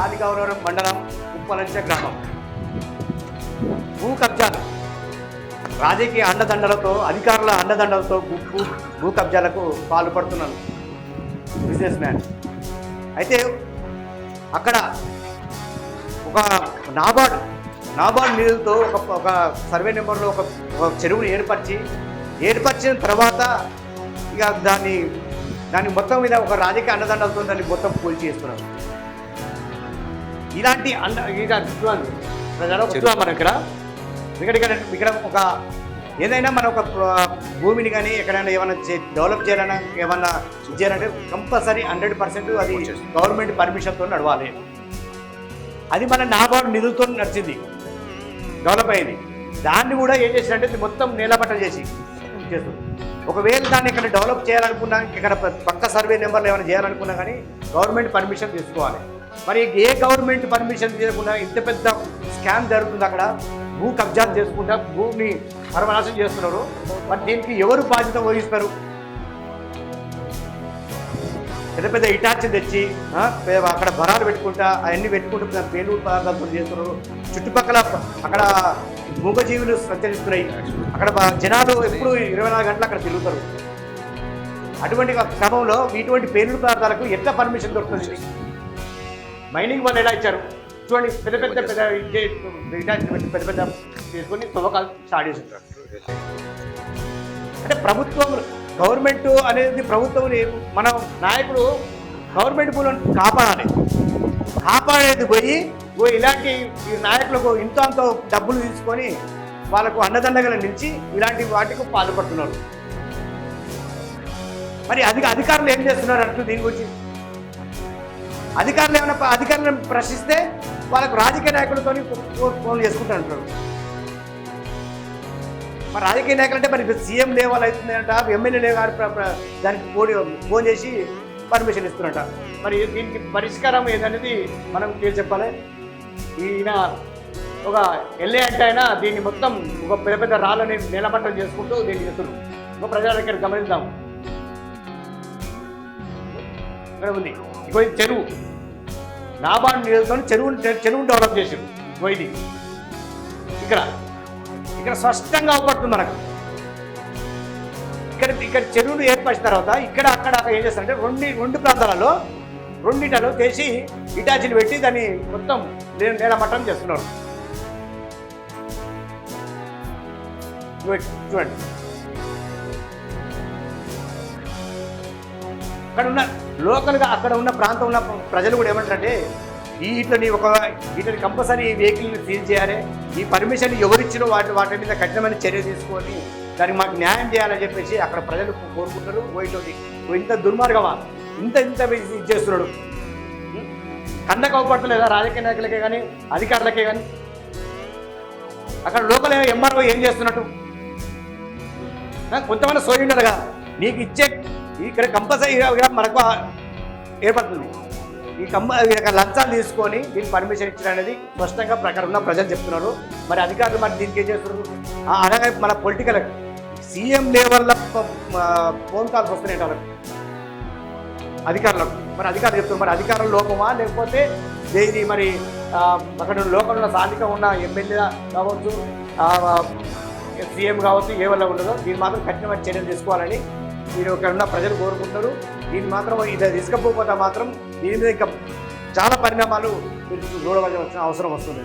గాలిగౌరవరం మండలం ఉప్పలంచ గ్రామం. భూ కబ్జాలు, రాజకీయ అండదండలతో, అధికారుల అండదండలతో భూ కబ్జాలకు పాల్పడుతున్నాను బిజినెస్ మ్యాన్. అయితే అక్కడ ఒక నాబార్డ్ నిధులతో ఒక సర్వే నెంబర్లో ఒక చెరువుని ఏర్పరిచిన తర్వాత ఇక దాన్ని మొత్తం మీద ఒక రాజకీయ అండదండలతో దాన్ని మొత్తం కూల్చి చేస్తున్నారు. ఇలాంటి మనం ఇక్కడ ఒక ఏదైనా మన ఒక భూమిని కానీ ఎక్కడైనా ఏమైనా డెవలప్ చేయాలన్నా ఏమన్నా చేయాలంటే కంపల్సరీ 100% అది గవర్నమెంట్ పర్మిషన్తో నడవాలి. అది మన నాబార్డు నిధులతో నడిచింది, డెవలప్ అయింది. దాన్ని కూడా ఏం చేసినట్టే మొత్తం నేలపట్టలు చేస్తుంది. ఒకవేళ దాన్ని ఇక్కడ డెవలప్ చేయాలనుకున్నా, ఇక్కడ పక్క సర్వే నెంబర్లు ఏమైనా చేయాలనుకున్నా కానీ గవర్నమెంట్ పర్మిషన్ తీసుకోవాలి. మరి ఏ గవర్నమెంట్ పర్మిషన్ తీయకుండా ఇంత పెద్ద స్కామ్ జరుగుతుంది. అక్కడ భూ కబ్జాలు చేసుకుంటా భూమిని సర్వనాశనం చేస్తున్నారు. మరి దీనికి ఎవరు బాధ్యత వహిస్తారు? పెద్ద పెద్ద ఇటాచీలు తెచ్చి అక్కడ బరాలు పెట్టుకుంటా అవన్నీ పెట్టుకుంటూ పేలుడు పదార్థాలు చేస్తున్నారు. చుట్టుపక్కల అక్కడ మూగజీవులు సంచరిస్తున్నాయి. అక్కడ జనాలు ఎప్పుడు 24 గంటలు అక్కడ తిరుగుతారు. అటువంటి క్రమంలో ఇటువంటి పేలుడు పదార్థాలకు ఎట్లా పర్మిషన్ దొరుకుతుంది? మైనింగ్ వాళ్ళు ఎలా ఇచ్చారు చూడండి. పెద్ద తీసుకొని తవ్వకాలు స్టార్ట్ చేసి ఉంటారు. అంటే గవర్నమెంట్ అనేది ప్రభుత్వం, మన నాయకుడు గవర్నమెంట్ భూములను కాపాడేది పోయి ఇలాంటి నాయకులకు అంతో డబ్బులు తీసుకొని వాళ్ళకు అండదండగా నిలిచి ఇలాంటి వాటికి పాల్పడుతున్నారు. మరి అధికారులు ఏం చేస్తున్నారు అంటూ దీని గురించి అధికారులను ప్రశ్నిస్తే వాళ్ళకు రాజకీయ నాయకులతో ఫోన్లు చేసుకుంటారు. మరి రాజకీయ నాయకులు అంటే మరి సీఎం లెవెల్ అవుతుందంట, ఎమ్మెల్యే గారు దానికి ఫోన్ చేసి పర్మిషన్ ఇస్తున్నట. మరి దీనికి పరిష్కారం ఏదనేది మనం చెప్పాలి. ఈయన ఒక ఎల్ఏ అంటే అయినా దీన్ని మొత్తం ఒక పెద్ద రాళ్ళని నేలమట్టం చేసుకుంటూ దీన్ని చేస్తున్నారు. ఇంకో ప్రజల ఇక్కడ గమనిద్దాం. ఇక్కడ ఉంది ఇంకో చెరువు, నాబార్డు నిధులతో చెరువును డెవలప్ చేసారు. ఇది ఇక్కడ స్పష్టంగా అవపడుతుంది మనకు. ఇక్కడ చెరువును ఏర్పరిచిన తర్వాత అక్కడ ఏం చేస్తారంటే రెండు ప్రాంతాలలో రెండింటిలో చేసి ఇటాచీలు పెట్టి దాన్ని మొత్తం నేలమట్టం చేస్తున్నారు. చూడండి, అక్కడ ఉన్న ప్రాంతం ఉన్న ప్రజలు కూడా ఏమంటారంటే వీటిని కంపల్సరీ ఈ వెహికల్ని సీల్ చేయాలి, ఈ పర్మిషన్ ఎవరిచ్చినో వాటి మీద కఠినమైన చర్య తీసుకొని దానికి మాకు న్యాయం చేయాలని చెప్పేసి అక్కడ ప్రజలు కోరుకుంటారు. ఇంత దుర్మార్గమా, ఇంత ఇది చేస్తున్నాడు. కన్నకు అవపడతలేదా రాజకీయ నాయకులకే కానీ అధికారులకే కానీ? అక్కడ లోకల్ ఎంఆర్ఓ ఏం చేస్తున్నట్టు కొంతమంది సోయి ఉన్నారు కదా, నీకు ఇక్కడ కంపల్సరీగా మనకు ఏర్పడుతుంది. లంచాలు తీసుకొని దీనికి పర్మిషన్ ఇచ్చిన అనేది స్పష్టంగా ప్రకారం ఉన్న ప్రజలు చెప్తున్నారు. మరి అధికారులు మరి దీనికి ఏం చేస్తున్నారు? అలాగే మన పొలిటికల్ సీఎం లెవెల్లో ఫోన్ కాల్స్ వస్తున్నాయి వాళ్ళకి, అధికారులకు. మరి అధికారులు చెప్తున్నారు, మరి అధికారుల లోపమా లేకపోతే ఇది మరి అక్కడ లోకంలో స్థానికంగా ఉన్న ఎమ్మెల్యే కావచ్చు, సీఎం కావచ్చు, ఏ వల్ల ఉండదో దీన్ని మాత్రం కఠినమైన చర్యలు తీసుకోవాలని మీరు ఇక్కడ ఉన్న ప్రజలు కోరుకుంటున్నారు. దీన్ని మాత్రం ఇది తీసుకపోతే మాత్రం దీని మీద ఇంకా చాలా పరిణామాలు మీరు చూడవలసిన అవసరం వస్తుంది.